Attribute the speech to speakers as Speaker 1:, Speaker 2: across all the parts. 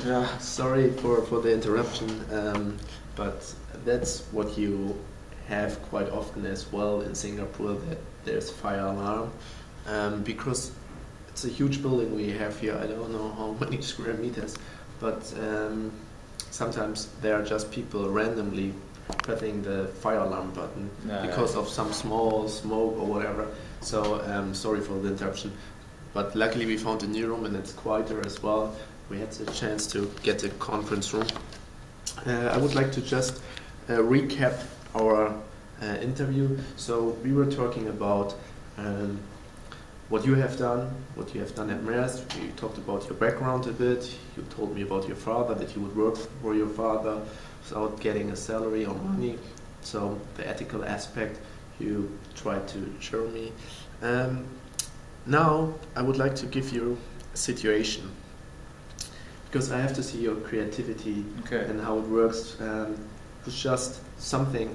Speaker 1: Yeah.
Speaker 2: Sorry for the interruption, but that's what you have quite often as well in Singapore, that there's fire alarm, because it's a huge building we have here. I don't know how many square meters, but sometimes there are just people randomly pressing the fire alarm button because of some small smoke or whatever. So sorry for the interruption, but luckily we found a new room and it's quieter as well. We had the chance to get a conference room. I would like to just recap our interview. So we were talking about what you have done at Maersk. You talked about your background a bit. You told me about your father, that you would work for your father without getting a salary or money. So the ethical aspect you tried to show me. Now I would like to give you a situation, because I have to see your creativity and how it works. It's just something,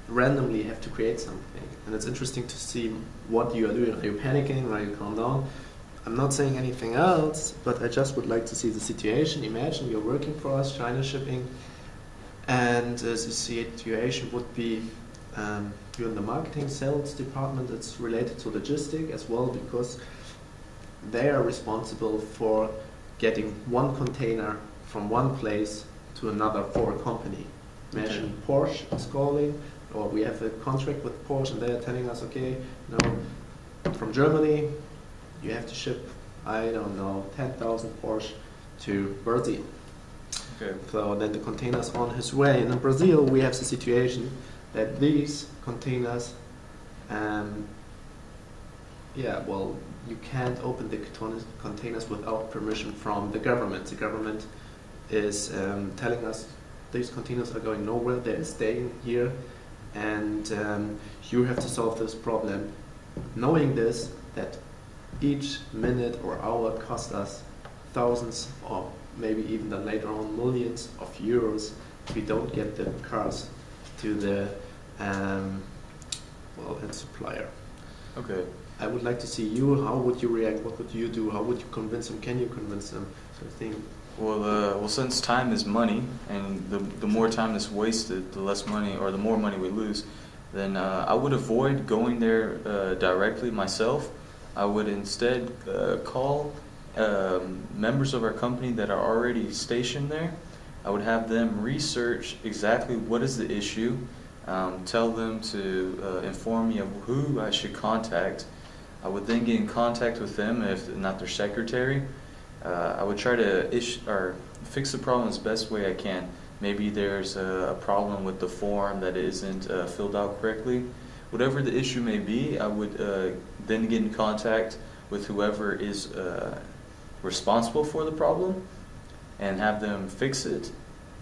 Speaker 2: randomly you have to create something, and it's interesting to see what you are doing. Are you panicking? Are you calm down? I'm not saying anything else, but I just would like to see the situation. Imagine you're working for us, China Shipping, and the situation would be you're in the marketing sales department. It's related to logistics as well, because they are responsible for getting one container from one place to another for a company. Imagine Porsche is calling, or we have a contract with Porsche and they are telling us, okay, from Germany you have to ship, I don't know, 10,000 Porsche to Brazil. Okay. So then the container's on his way. And in Brazil we have the situation that these containers, you can't open the containers without permission from the government. The government is telling us these containers are going nowhere, they're staying here, and you have to solve this problem. Knowing this, that each minute or hour costs us thousands or maybe even then later on millions of euros if we don't get the cars to the end supplier. Okay. I would like to see you. How would you react? What would you do? How would you convince them? Can you convince them? So I think.
Speaker 1: Well, since time is money, and the more time is wasted, the less money, or the more money we lose, then I would avoid going there directly myself. I would instead call members of our company that are already stationed there. I would have them research exactly what is the issue, tell them to inform me of who I should contact. I would then get in contact with them, if not their secretary. I would try to fix the problem as best way I can. Maybe there's a problem with the form that isn't filled out correctly. Whatever the issue may be, I would then get in contact with whoever is responsible for the problem and have them fix it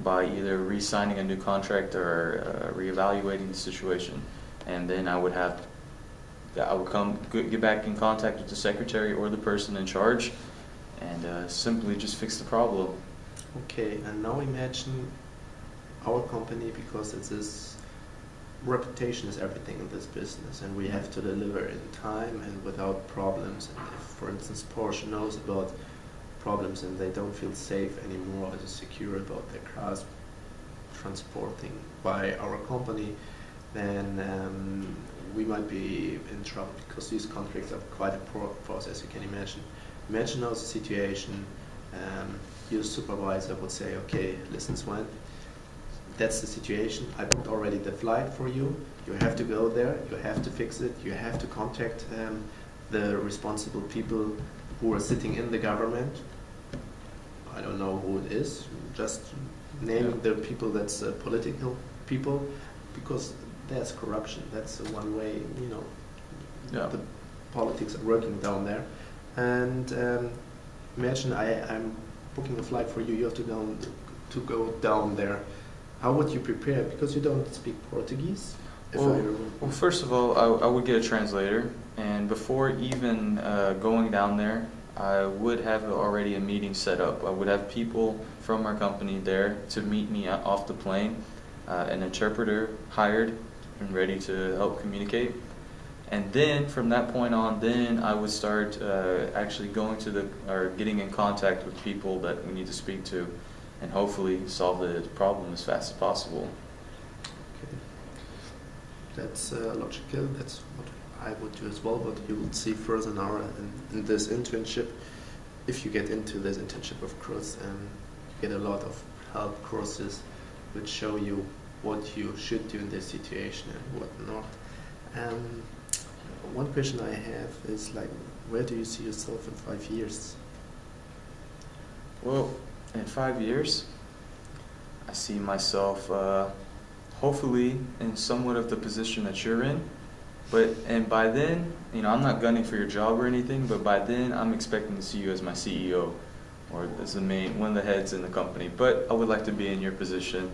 Speaker 1: by either re-signing a new contract or reevaluating the situation. And then I would get back in contact with the secretary or the person in charge and simply just fix the problem.
Speaker 2: Okay, and now imagine our company, because it is reputation is everything in this business, and we have to deliver in time and without problems. And if, for instance, Porsche knows about problems and they don't feel safe anymore, as secure about their cars transporting by our company, then we might be in trouble, because these contracts are quite a process, you can imagine. Imagine now the situation, your supervisor would say, okay, listen Sven, that's the situation, I booked already the flight for you, you have to go there, you have to fix it, you have to contact the responsible people who are sitting in the government. I don't know who it is, just naming the people that's political people, because there's corruption, that's one way, the politics are working down there. And imagine I'm booking a flight for you, you have to go down there. How would you prepare? Because you don't speak Portuguese.
Speaker 1: Well, first of all, I would get a translator, and before even going down there, I would have already a meeting set up. I would have people from our company there to meet me off the plane, an interpreter hired and ready to help communicate. And then from that point on, then I would start actually going to or getting in contact with people that we need to speak to, and hopefully solve the problem as fast as possible.
Speaker 2: Okay. That's logical. That's what I would do as well. But you will see further now in this internship. If you get into this internship, of course, you get a lot of help courses which show you what you should do in this situation and what not. One question I have is like, where do you see yourself in 5 years?
Speaker 1: Well, in 5 years, I see myself hopefully in somewhat of the position that you're in. And by then, I'm not gunning for your job or anything, but by then I'm expecting to see you as my CEO or as one of the heads in the company. But I would like to be in your position.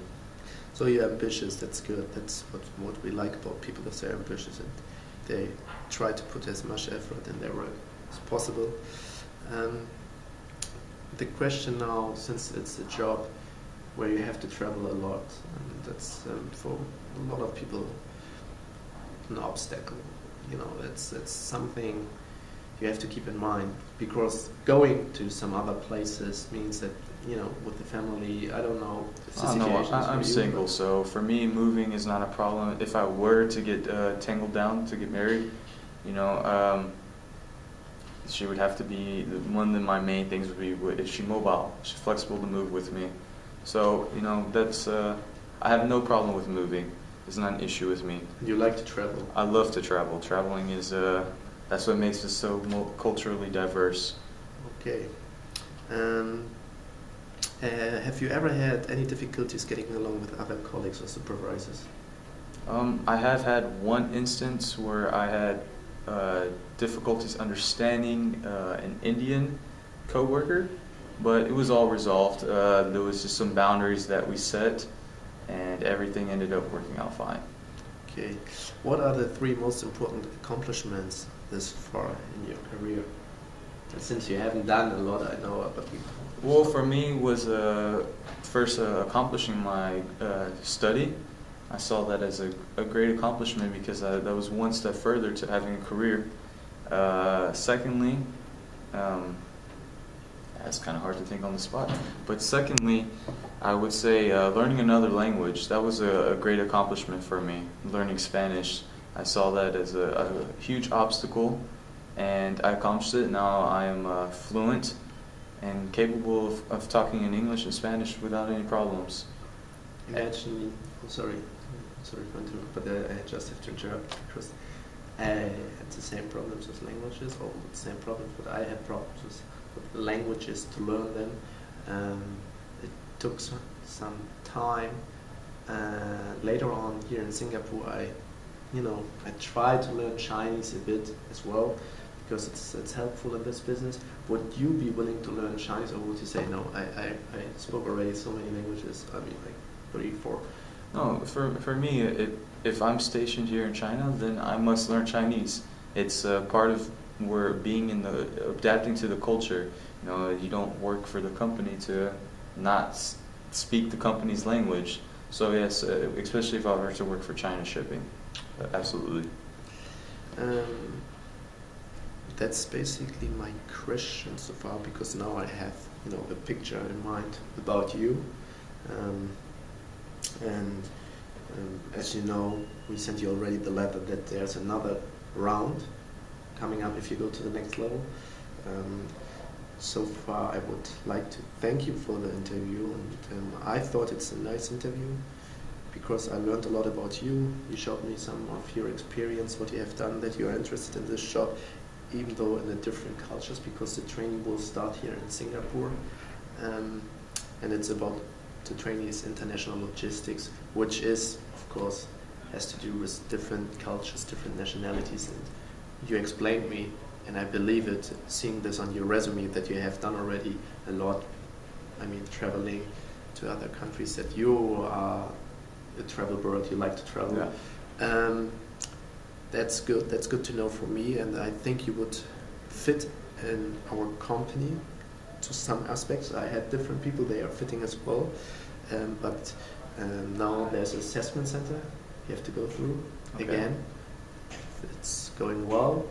Speaker 2: So you're ambitious, that's good. That's what we like about people, that they're ambitious and they try to put as much effort in their work as possible. The question now, since it's a job where you have to travel a lot, and that's for a lot of people an obstacle. It's something you have to keep in mind, because going to some other places means that with the family, I don't know.
Speaker 1: I'm single, so for me, moving is not a problem. If I were to get tangled down to get married, she would have to be one of my main things would be if she's mobile, she's flexible to move with me. So that's I have no problem with moving. It's not an issue with me.
Speaker 2: You like to travel?
Speaker 1: I love to travel. Traveling is that's what makes us so culturally diverse.
Speaker 2: Okay. Have you ever had any difficulties getting along with other colleagues or supervisors?
Speaker 1: I have had one instance where I had difficulties understanding an Indian coworker, but it was all resolved. There was just some boundaries that we set, and everything ended up working out fine.
Speaker 2: Okay. What are the 3 most important accomplishments this far in your career? And since you haven't done a lot, I know, but
Speaker 1: well, for me was first accomplishing my study. I saw that as a great accomplishment because that was one step further to having a career. Secondly, that's kind of hard to think on the spot. But secondly, I would say learning another language. That was a great accomplishment for me. Learning Spanish, I saw that as a huge obstacle, and I accomplished it. Now I am fluent and capable of talking in English and Spanish without any problems.
Speaker 2: Imagine, sorry for interrupting, but I just have to interrupt because I had the same problems with languages, or the same problems, but I had problems with languages to learn them. It took some time. Later on here in Singapore, I tried to learn Chinese a bit as well, because it's helpful in this business. Would you be willing to learn Chinese, or would you say no? I spoke already so many languages. I mean, like 3, 4.
Speaker 1: No, for me, if I'm stationed here in China, then I must learn Chinese. It's part of being adapting to the culture. You don't work for the company to not speak the company's language. So yes, especially if I were to work for China Shipping, absolutely.
Speaker 2: That's basically my question so far, because now I have a picture in mind about you. As you know, we sent you already the letter that there's another round coming up if you go to the next level. So far, I would like to thank you for the interview, and I thought it's a nice interview because I learned a lot about you. You showed me some of your experience, what you have done, that you are interested in this job, even though in a different cultures, because the training will start here in Singapore, and it's about the training is international logistics, which is, of course, has to do with different cultures, different nationalities, and you explained me, and I believe it, seeing this on your resume, that you have done already a lot. I mean, traveling to other countries, that you are a travel bird, you like to travel.
Speaker 1: Yeah.
Speaker 2: That's good. That's good to know for me, and I think you would fit in our company to some aspects. I had different people; they are fitting as well. But now there's an assessment center you have to go through again. It's going well,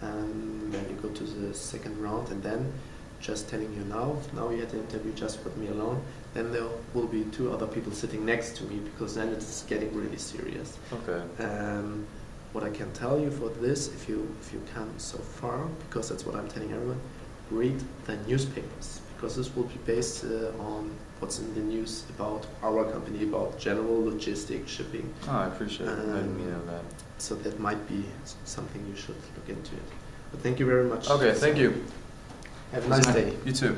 Speaker 2: and then you go to the second round, and then just telling you now you had the interview just with me alone, then there will be 2 other people sitting next to me, because then it's getting really serious.
Speaker 1: Okay.
Speaker 2: What I can tell you for this, if you come so far, because that's what I'm telling everyone, read the newspapers, because this will be based on what's in the news about our company, about general logistics, shipping.
Speaker 1: Oh, I appreciate it. Letting me know that.
Speaker 2: So that might be something you should look into it. But thank you very much.
Speaker 1: Okay, thank you.
Speaker 2: Have a nice day.
Speaker 1: You too.